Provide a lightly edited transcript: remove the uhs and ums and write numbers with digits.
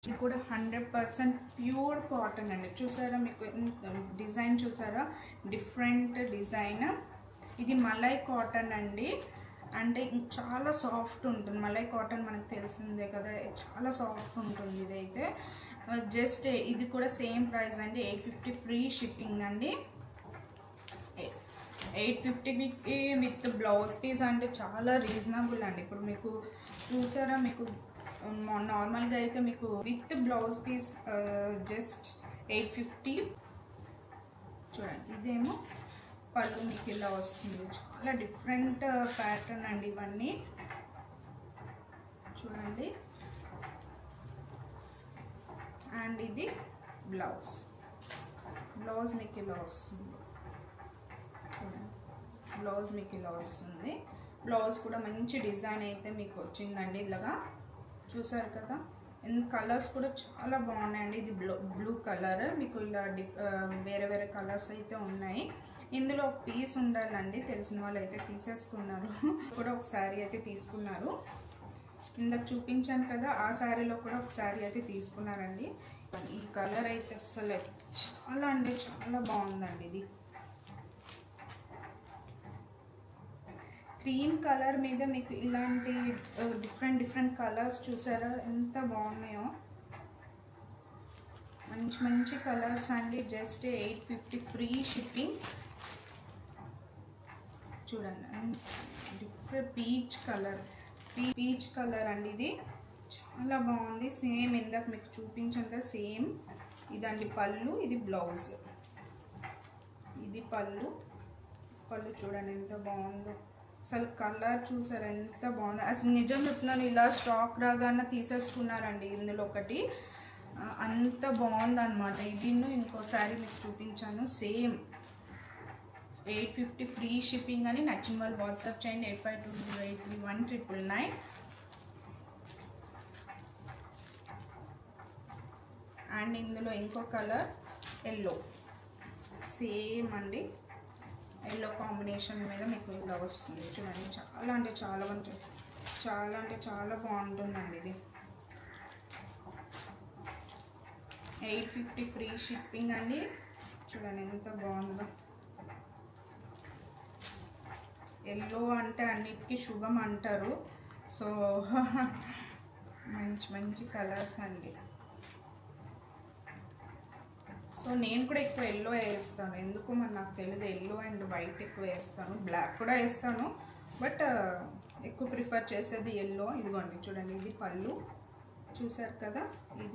ఇది కూడా 100% pure cotton అండి. చూసారా మీకు డిజైన్ చూసారా, డిఫరెంట్ డిజైన్. ఇది మలై కాటన్ అండి. అంటే చాలా సాఫ్ట్ ఉంటుంది. మలై కాటన్ మనకు తెలిసిందే కదా, చాలా సాఫ్ట్ ఉంటుంది. ఇదైతే జస్ట్ ఇది కూడా సేమ్ ప్రైస్ అండి, 850 ఫ్రీ షిప్పింగ్ అండి. 850కి విత్ బ్లౌజ్ పీస్ అంటే చాలా రీజనబుల్ అండి. ఇప్పుడు మీకు చూసారా, మీకు నార్మల్గా అయితే మీకు విత్ బ్లౌజ్ పీస్ జస్ట్ 850. చూడండి, ఇదేమో పళ్ళు మీకు ఇలా వస్తుంది. చాలా డిఫరెంట్ ప్యాటర్న్ అండి ఇవన్నీ. చూడండి, అండ్ ఇది బ్లౌజ్ మీకు ఇలా వస్తుంది. చూడండి, బ్లౌజ్ మీకు ఇలా వస్తుంది. బ్లౌజ్ కూడా మంచి డిజైన్ అయితే మీకు వచ్చిందండి ఇలాగా. చూసారు కదా, కలర్స్ కూడా చాలా బాగున్నాయండి. ఇది బ్లూ కలర్, మీకు ఇలా వేరే వేరే కలర్స్ అయితే ఉన్నాయి. ఇందులో ఒక పీస్ ఉండాలండి, తెలిసిన వాళ్ళు అయితే తీసేసుకున్నారు. కూడా ఒక శారీ అయితే తీసుకున్నారు. ఇందాక చూపించాను కదా, ఆ శారీలో కూడా ఒక శారీ అయితే తీసుకున్నారండి. ఈ కలర్ అయితే అసలు చాలా అంటే చాలా బాగుందండి. ఇది క్రీమ్ కలర్ మీద మీకు ఇలాంటి డిఫరెంట్ కలర్స్ చూసారా ఎంత బాగున్నాయో. మంచి కలర్స్ అండి. Just 850 free shipping. చూడండి, డిఫరెంట్ పీచ్ కలర్ అండి. ఇది చాలా బాగుంది. సేమ్ ఇందాక మీకు చూపించాను కదా, సేమ్ ఇదండి పళ్ళు, ఇది బ్లౌజ్. ఇది పళ్ళు చూడండి ఎంత బాగుందో. అసలు కలర్ చూసారు ఎంత బాగుంది. అసలు నిజం చెప్తున్నాను, ఇలా స్టాక్ రాగానే తీసేసుకున్నారండి ఇందులో ఒకటి. అంత బాగుందన్నమాట. ఇది ఇంకోసారి మీకు చూపించాను, సేమ్ 850 ఫ్రీ షిప్పింగ్ అని. నచ్చిన వాళ్ళు వాట్సాప్ చేయండి 8520831999. అండ్ ఇందులో ఇంకో కలర్ ఎల్లో, సేమ్ అండి. ఎల్లో కాంబినేషన్ మీద మీకు ఇలా వస్తుంది. చూడండి, చాలా అంటే చాలా బాగుంటుందండి ఇది. 850 ఫ్రీ షిప్పింగ్ అండి. చూడండి ఎంత బాగుందో. ఎల్లో అంటే అన్నిటికీ శుభం అంటారు. సో మంచి కలర్స్ అండి. సో నేను కూడా ఎక్కువ ఎల్లో వేస్తాను, ఎందుకు మరి నాకు తెలియదు. ఎల్లో అండ్ వైట్ ఎక్కువ వేస్తాను, బ్లాక్ కూడా వేస్తాను, బట్ ఎక్కువ ప్రిఫర్ చేసేది ఎల్లో. ఇదిగోండి చూడండి, ఇది పళ్ళు చూసారు కదా. ఇది